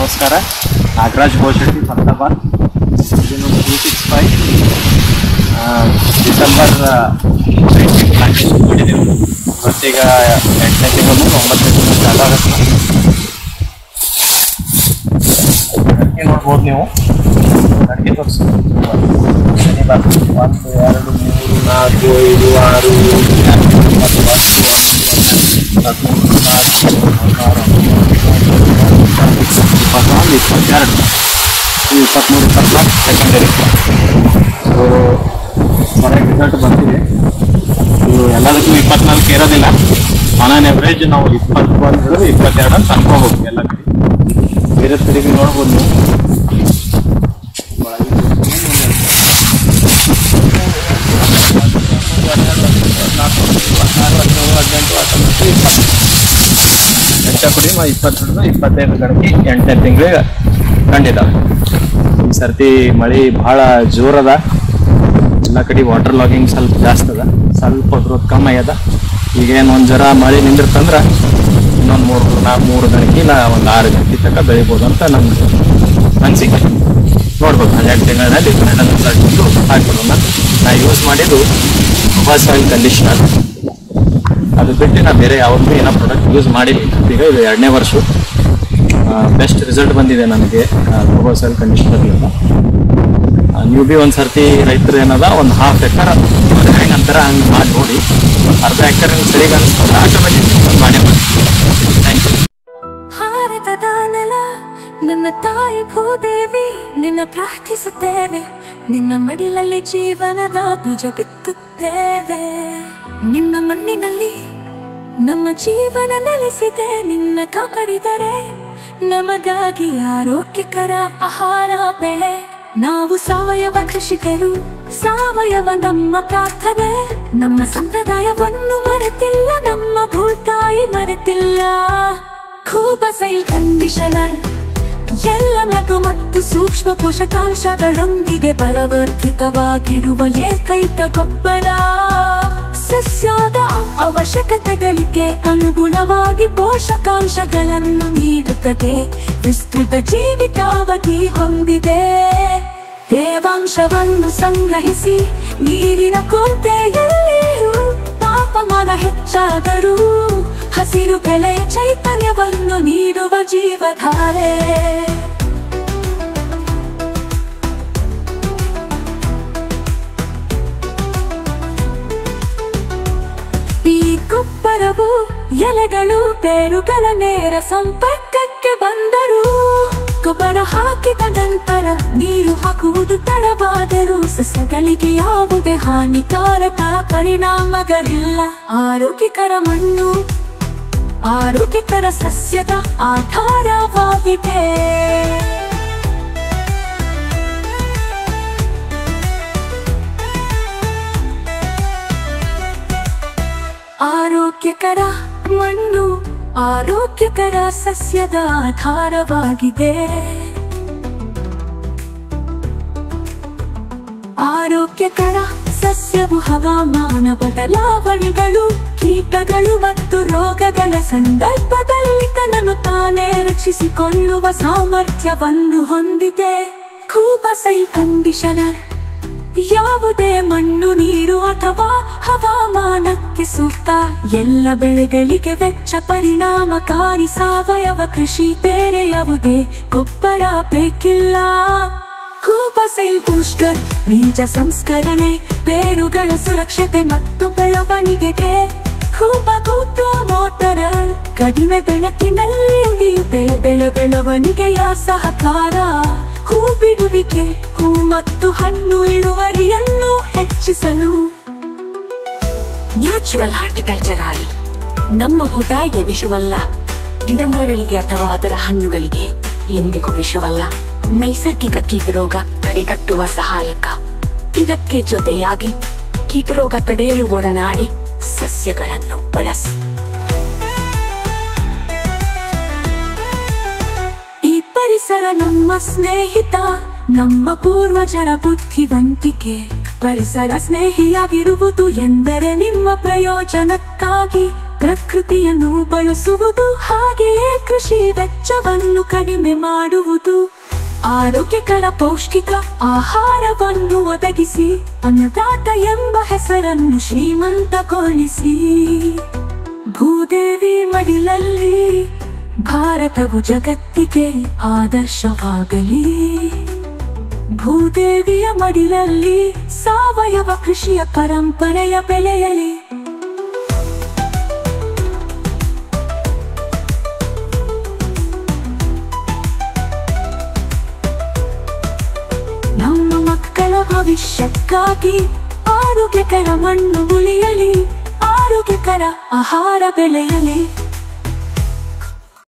ನಮಸ್ಕಾರ. ನಾಗರಾಜ್ ಗೋಶೆಟ್ಟಿ ಫರ್ತಾಬಾದ್. ಇದು 265 December 19 plantation ಮಾಡಿದ್ದೇವೆ. ಇವತ್ತೀಗ 8ನೇ ತಿಂಗಳು 9ನೇ ತಿಂಗಳು ಸ್ಟಾರ್ಟ್ ಆಗುತ್ತೆ. ಅಡಿಕೆ ನೋಡ್ಬೋದು ನೀವು. ಅಡಿಕೆ ತೋರಿಸಿ. 1 2 3 4 5 6 23 ಸೆಕೆಂಡರಿ. ಸೊ ಹೊರಗೆ ರಿಸಲ್ಟ್ ಬರ್ತಿದೆ. ಇದು ಎಲ್ಲದಕ್ಕೂ 24 ಇರೋದಿಲ್ಲ. ಆನ್ ಆನ್ ಎವರೇಜ್ ನಾವು 21 22 ಅಂತ ಅನ್ಕೋಬೇಕು ಎಲ್ಲ ಕಡೆ. ಬೇರೆ ಕಡೆಗೆ ನೋಡ್ಬೋದು ನೀವು. ಹೆಚ್ಚ ಕುಡಿ 22 25 ಗಣಕ್ಕೆ 8ನೇ ತಿಂಗಳಿಗೆ ಕಂಡಿದ್ದಾವೆ. ಈ ಸರ್ತಿ ಮಳೆ ಭಾಳ ಜೋರದ. ಎಲ್ಲ ಕಡೆ ವಾಟರ್ ಲಾಗಿಂಗ್ ಸ್ವಲ್ಪ ಜಾಸ್ತಿ ಅದ. ಸ್ವಲ್ಪ ಗ್ರೋತ್ ಕಮ್ಮಿ ಆಗ್ಯದ. ಈಗೇನು ಒಂದು ಜರ ಮಳೆ ನಿಂದಿರ್ತಂದ್ರೆ ಇನ್ನೊಂದು 3 ಗಂಟೆ ಒಂದು 6 ಗಂಟೆ ತನಕ ಬೆಳಿಬೋದು ಅಂತ ನಮ್ಗೆ ಅನಿಸಿಕೆ. ನೋಡ್ಬೇಕು 12 ತಿಂಗಳಲ್ಲಿ ರಿಸಲ್ಟ್ ಹಾಕ್ಬಿಡೋಣ. ನಾ ಯೂಸ್ ಮಾಡಿದ್ದು ಮೊಬೈಲ್ ಸಾಯಿಲ್ ಕಂಡೀಷನರ್. ಅದು ಬಿಟ್ಟು ನಾ ಬೇರೆ ಯಾವ್ದು ಏನೋ ಪ್ರಾಡಕ್ಟ್ ಯೂಸ್ ಮಾಡಿಲ್ಲ. ಈಗ ಇದು 2ನೇ ವರ್ಷ. ಬೆಸ್ಟ್ ರಿಸಲ್ಟ್ ಬಂದಿದೆ ನನಗೆ ಮೊಬೈಲ್ ಸಾಯಿಲ್ ಕಂಡೀಷನರ್ಲಿಂದ. ನೀವು ಭೀ ಒಂದು ಸರ್ತಿ ರೈತರು ಏನದ ಒಂದು 1/2 ಎಕರೆ ಹೆಂಗೆ ಅಂತಾರ ಹಂಗೆ ಮಾಡಿ ನೋಡಿ. ಅರ್ಧ ಎಕರೆ ನಿಮ್ಗೆ ಸರಿಗೆ ಅನಿಸ್ತದೆ ಆಟೋಮೆಟಿಕ್ ಮಾಡೇ ಮಾಡಿ. Thank you. ಭಾರತದ ನೆಲ ನನ್ನ ತಾಯಿ ಭೂದೇವಿ, ನಿನ್ನ ಪ್ರಾರ್ಥಿಸುತ್ತೇವೆ. ನಿನ್ನ ಮಡಿಲಲ್ಲಿ ಜೀವನದ ಬೀಜ ಬಿತ್ತುತ್ತೇವೆ. ನಿನ್ನ ಮಣ್ಣಿನಲ್ಲಿ ನಮ್ಮ ಜೀವನ ನೆಲೆಸಿದೆ. ನಿನ್ನ ಕಾಪಾಡಿದರೆ ನಮಗಾಗಿ ಆರೋಗ್ಯಕರ ಆಹಾರ ಬೆಳೆ. ನಾವು ಸಾವಯವ ಕೃಷಿಕರು, ಸಾವಯವ ನಮ್ಮ ಪ್ರಾರ್ಥನೆ. ನಮ್ಮ ಸಂಪ್ರದಾಯವನ್ನು ಮರೆತಿಲ್ಲ, ನಮ್ಮ ಭೂತಾಯಿ ಮರೆತಿಲ್ಲ. ಖೂಬಸೈಲ್ ಕಂಡೀಷನರ್ ಎಲ್ಲ ಲಘು ಮತ್ತು ಸೂಕ್ಷ್ಮ ಪೋಷಕಾಂಶಗಳೊಂದಿಗೆ ಬಲವರ್ಧಿತವಾಗಿರುವ ಏಕೈಕ ಗೊಬ್ಬರ. ಸಸ್ಯದ ಅವಶ್ಯಕತೆಗಳಿಗೆ ಅನುಗುಣವಾಗಿ ಪೋಷಕಾಂಶಗಳನ್ನು ನೀಡುತ್ತದೆ. ವಿಸ್ತೃತ ಜೀವಿತಾವಧಿ ಹೊಂದಿದೆ. ತೇವಾಂಶವನ್ನು ಸಂಗ್ರಹಿಸಿ ನೀರಿನ ಕೊರತೆಯಲ್ಲಿಯೂ ತಾಪಮಾನ ಹೆಚ್ಚಾದರೂ ಹಸಿರು ಬೆಳೆಯ ಚೈತನ್ಯವನ್ನು ನೀಡುವ ಜೀವಧಾರೆ. ಈ ಗೊಬ್ಬರವು ಎಲೆಗಳು ಬೇರುಗಳ ನೇರ ಸಂಪರ್ಕಕ್ಕೆ ಬಂದರೂ, ಗೊಬ್ಬರ ಹಾಕಿದ ನಂತರ ನೀರು ಹಾಕುವುದು ತಡವಾದರೂ ಸಸ್ಯಗಳಿಗೆ ಯಾವುದೇ ಹಾನಿಕಾರಕ ಪರಿಣಾಮಗಳಿಲ್ಲ. ಆರೋಗ್ಯಕರ ಮಣ್ಣು ಆರೋಗ್ಯಕರ ಸಸ್ಯದ ಆಧಾರವಾಗಿದೆ. ಆರೋಗ್ಯಕರ ಮಣ್ಣು ಆರೋಗ್ಯಕರ ಸಸ್ಯದ ಆಧಾರವಾಗಿದೆ. ಆರೋಗ್ಯಕರ ಸಸ್ಯವು ಹವಾಮಾನ ಬದಲಾವಣೆಗಳು, ಕೀಟಗಳು ಮತ್ತು ರೋಗಗಳ ಸಂದರ್ಭದಲ್ಲಿ ತನ್ನನ್ನು ತಾನೇ ರಕ್ಷಿಸಿಕೊಳ್ಳುವ ಸಾಮರ್ಥ್ಯವನ್ನು ಹೊಂದಿದೆ. ಖೂಬಸೈಲ್ ಕಂಡೀಷನರ್ ಯಾವುದೇ ಮಣ್ಣು, ನೀರು ಅಥವಾ ಹವಾಮಾನಕ್ಕೆ ಸೂಕ್ತ. ಎಲ್ಲ ಬೆಳೆಗಳಿಗೆ ವೆಚ್ಚ ಪರಿಣಾಮಕಾರಿ ಸಾವಯವ ಕೃಷಿ. ಬೇರೆ ಯಾವುದೇ ಗೊಬ್ಬರ ಬೇಕಿಲ್ಲ. ಖೂಬಸೈಲ್ ಬೂಸ್ಟರ್ ಬೀಜ ಸಂಸ್ಕರಣೆ, ಬೇರುಗಳ ಸುರಕ್ಷತೆ ಮತ್ತು ಬೆಳವಣಿಗೆಗೆ. ಖೂಬಗೂಟು ಮೋಟರ್ ಕಡಿಮೆ ಬೆಳಕಿನಲ್ಲಿ ಬೆಳವಣಿಗೆಯ ಸಹಕಾರ. ಹೂ ಬಿಡುವಿಕೆ, ಹೂ ಮತ್ತು ಹಣ್ಣು ಇಳುವರಿಯನ್ನು ಹೆಚ್ಚಿಸಲು. ನ್ಯಾಚುರಲ್ ಹಾರ್ಟಿಕಲ್ಚರ್ ನಮ್ಮ ಭೂತಾಯಿಗೆ ವಿಷವಲ್ಲ. ಗಿಡಮರಗಳಿಗೆ ಅಥವಾ ಅದರ ಹಣ್ಣುಗಳಿಗೆ ಎಂದಿಗೂ ವಿಷವಲ್ಲ. ನೈಸರ್ಗಿಕ ಕೀಟರೋಗ ತಡೆಗಟ್ಟುವ ಸಹಾಯಕ. ಇದಕ್ಕೆ ಜೊತೆಯಾಗಿ ಕೀಟರೋಗ ತಡೆಯಲು ಒಡನಾಡಿ ಸಸ್ಯಗಳನ್ನು ಬಳಸಿ. ಈ ಪರಿಸರ ನಮ್ಮ ಸ್ನೇಹಿತ, ನಮ್ಮ ಪೂರ್ವಜರ ಬುದ್ಧಿವಂತಿಕೆ. ಪರಿಸರ ಸ್ನೇಹಿಯಾಗಿರುವುದು ಎಂದರೆ ನಿಮ್ಮ ಪ್ರಯೋಜನಕ್ಕಾಗಿ. ಪ್ರಕೃತಿಯನ್ನು ಬಳಸುವುದು, ಹಾಗೆಯೇ ಕೃಷಿ ವೆಚ್ಚವನ್ನು ಕಡಿಮೆ ಮಾಡುವುದು. ಆರೋಗ್ಯಕರ ಪೌಷ್ಟಿಕ ಆಹಾರವನ್ನು ಒದಗಿಸಿ ಅನ್ನದಾತ ಎಂಬ ಹೆಸರನ್ನು ಶ್ರೀಮಂತಗೊಳಿಸಿ. ಭೂದೇವಿ ಮಡಿಲಲ್ಲಿ ಭಾರತವು ಜಗತ್ತಿಗೆ ಆದರ್ಶವಾಗಲಿ. ಭೂದೇವಿಯ ಮಡಿಲಲ್ಲಿ ಸಾವಯವ ಕೃಷಿಯ ಪರಂಪರೆಯ ಬೆಳೆಯಲಿ. ನಮ್ಮ ಮಕ್ಕಳ ಭವಿಷ್ಯಕ್ಕಾಗಿ ಆರೋಗ್ಯಕರ ಮಣ್ಣು ಉಳಿಯಲಿ, ಆರೋಗ್ಯಕರ ಆಹಾರ ಬೆಳೆಯಲಿ.